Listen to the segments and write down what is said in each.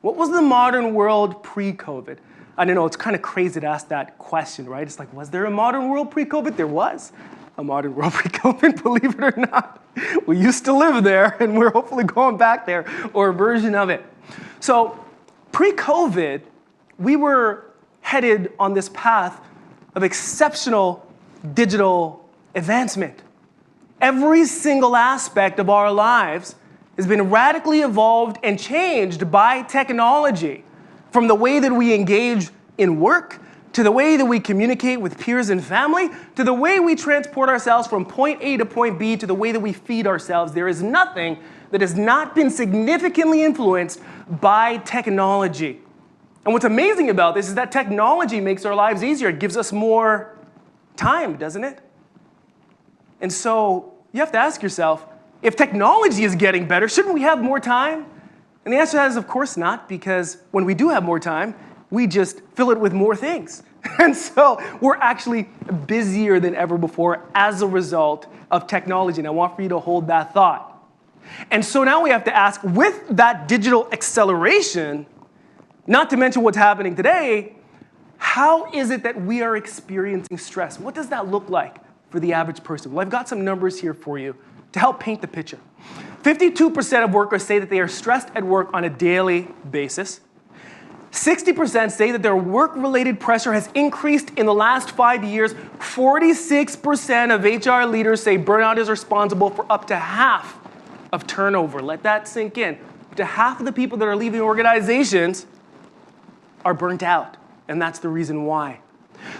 What was the modern world pre-COVID? I don't know, it's kind of crazy to ask that question, right? It's like, was there a modern world pre-COVID? There was a modern world pre-COVID, believe it or not. We used to live there, and we're hopefully going back there, or a version of it. So pre-COVID, we were headed on this path of exceptional digital advancement. Every single aspect of our lives has been radically evolved and changed by technology, from the way that we engage in work, to the way that we communicate with peers and family, to the way we transport ourselves from point A to point B, to the way that we feed ourselves. There is nothing that has not been significantly influenced by technology. And what's amazing about this is that technology makes our lives easier. It gives us more time, doesn't it? And so you have to ask yourself, if technology is getting better, shouldn't we have more time? And the answer to that is, of course not, because when we do have more time, we just fill it with more things. And so we're actually busier than ever before as a result of technology. And I want for you to hold that thought. And so now we have to ask, with that digital acceleration, not to mention what's happening today, how is it that we are experiencing stress? What does that look like for the average person? Well, I've got some numbers here for you to help paint the picture. 52% of workers say that they are stressed at work on a daily basis. 60% say that their work-related pressure has increased in the last 5 years. 46% of HR leaders say burnout is responsible for up to half of turnover. Let that sink in. Up to half of the people that are leaving organizations are burnt out, and that's the reason why.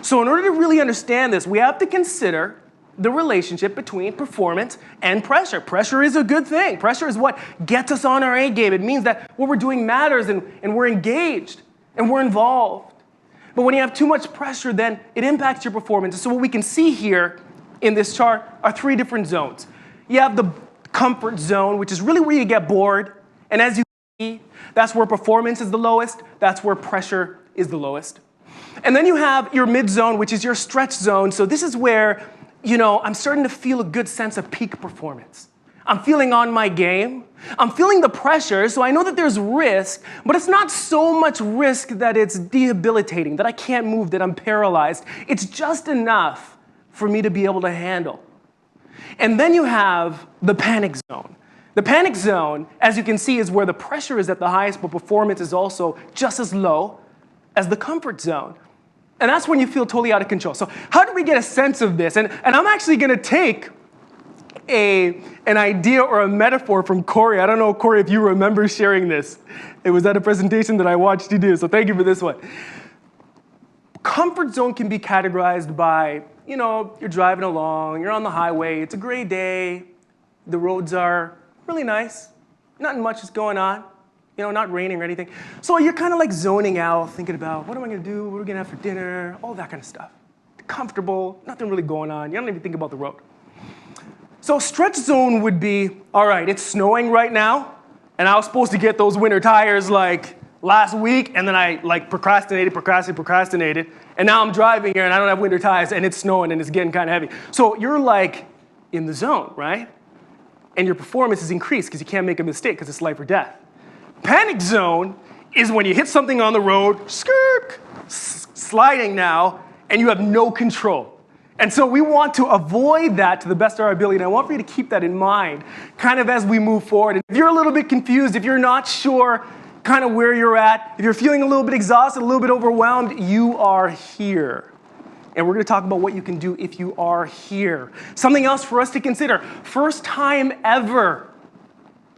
So in order to really understand this, we have to consider the relationship between performance and pressure. Pressure is a good thing. Pressure is what gets us on our A game. It means that what we're doing matters, and we're engaged and we're involved. But when you have too much pressure, then it impacts your performance. So what we can see here in this chart are 3 different zones. You have the comfort zone, which is really where you get bored. And as you see, that's where performance is the lowest. That's where pressure is the lowest. And then you have your mid zone, which is your stretch zone. So this is where, I'm starting to feel a good sense of peak performance. I'm feeling on my game. I'm feeling the pressure, so I know that there's risk, but it's not so much risk that it's debilitating, that I can't move, that I'm paralyzed. It's just enough for me to be able to handle. And then you have the panic zone. The panic zone, as you can see, is where the pressure is at the highest, but performance is also just as low as the comfort zone. And that's when you feel totally out of control. So how do we get a sense of this? And I'm actually going to take an idea or a metaphor from Corey. I don't know, Corey, if you remember sharing this. It was at a presentation that I watched you do, so thank you for this one. Comfort zone can be categorized by, you're driving along, you're on the highway, it's a gray day, the roads are really nice, nothing much is going on. Not raining or anything. So you're kind of like zoning out, thinking about, what am I going to do? What are we going to have for dinner? All that kind of stuff. Comfortable, nothing really going on. You don't even think about the road. So stretch zone would be, all right, it's snowing right now, and I was supposed to get those winter tires like last week, and then I procrastinated, and now I'm driving here and I don't have winter tires, and it's snowing and it's getting kind of heavy. So you're like in the zone, right? And your performance is increased because you can't make a mistake because it's life or death. Panic zone is when you hit something on the road, sliding now, and you have no control. And so we want to avoid that to the best of our ability, and I want for you to keep that in mind kind of as we move forward. And if you're a little bit confused, if you're not sure kind of where you're at, if you're feeling a little bit exhausted, a little bit overwhelmed, you are here. And we're going to talk about what you can do if you are here. Something else for us to consider. First time ever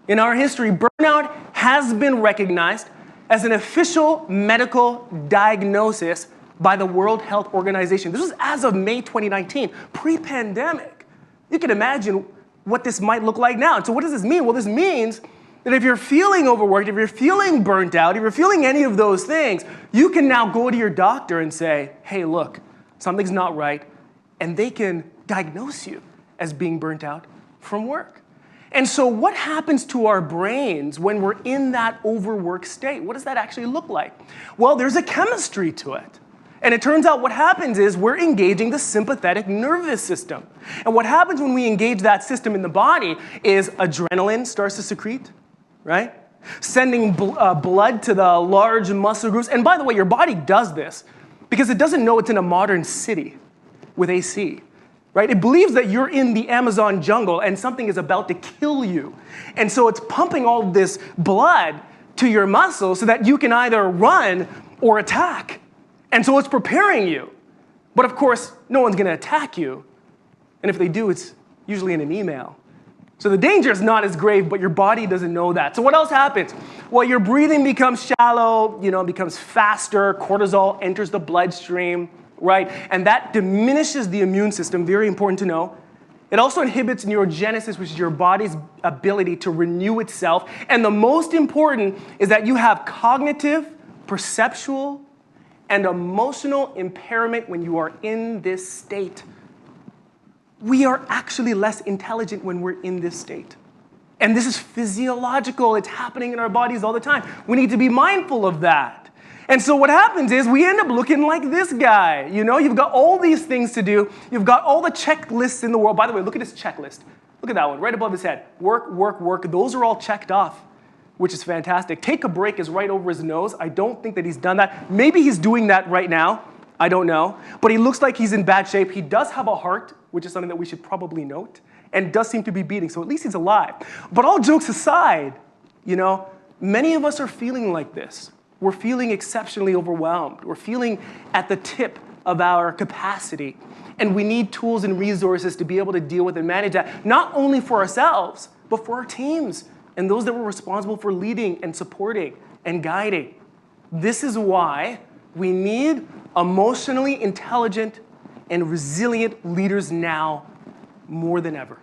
in our history, burnout has been recognized as an official medical diagnosis by the World Health Organization. This was as of May 2019, pre-pandemic. You can imagine what this might look like now. And so what does this mean? Well, this means that if you're feeling overworked, if you're feeling burnt out, if you're feeling any of those things, you can now go to your doctor and say, hey, look, something's not right, and they can diagnose you as being burnt out from work. And so what happens to our brains when we're in that overworked state? What does that actually look like? Well, there's a chemistry to it. And it turns out what happens is we're engaging the sympathetic nervous system. And what happens when we engage that system in the body is adrenaline starts to secrete, right? sending blood to the large muscle groups. And by the way, your body does this because it doesn't know it's in a modern city with AC. Right? It believes that you're in the Amazon jungle and something is about to kill you. And so it's pumping all this blood to your muscles so that you can either run or attack. And so it's preparing you. But of course, no one's going to attack you. And if they do, it's usually in an email. So the danger is not as grave, but your body doesn't know that. So what else happens? Well, your breathing becomes shallow, becomes faster, cortisol enters the bloodstream, right? And that diminishes the immune system, very important to know. It also inhibits neurogenesis, which is your body's ability to renew itself. And the most important is that you have cognitive, perceptual, and emotional impairment when you are in this state. We are actually less intelligent when we're in this state. And this is physiological. It's happening in our bodies all the time. We need to be mindful of that. And so what happens is we end up looking like this guy. You've got all these things to do. You've got all the checklists in the world. By the way, look at his checklist. Look at that one right above his head. Work, work, work. Those are all checked off, which is fantastic. Take a break is right over his nose. I don't think that he's done that. Maybe he's doing that right now. I don't know. But he looks like he's in bad shape. He does have a heart, which is something that we should probably note, and does seem to be beating. So at least he's alive. But all jokes aside, many of us are feeling like this. We're feeling exceptionally overwhelmed. We're feeling at the tip of our capacity. And we need tools and resources to be able to deal with and manage that, not only for ourselves, but for our teams and those that we're responsible for leading and supporting and guiding. This is why we need emotionally intelligent and resilient leaders now more than ever.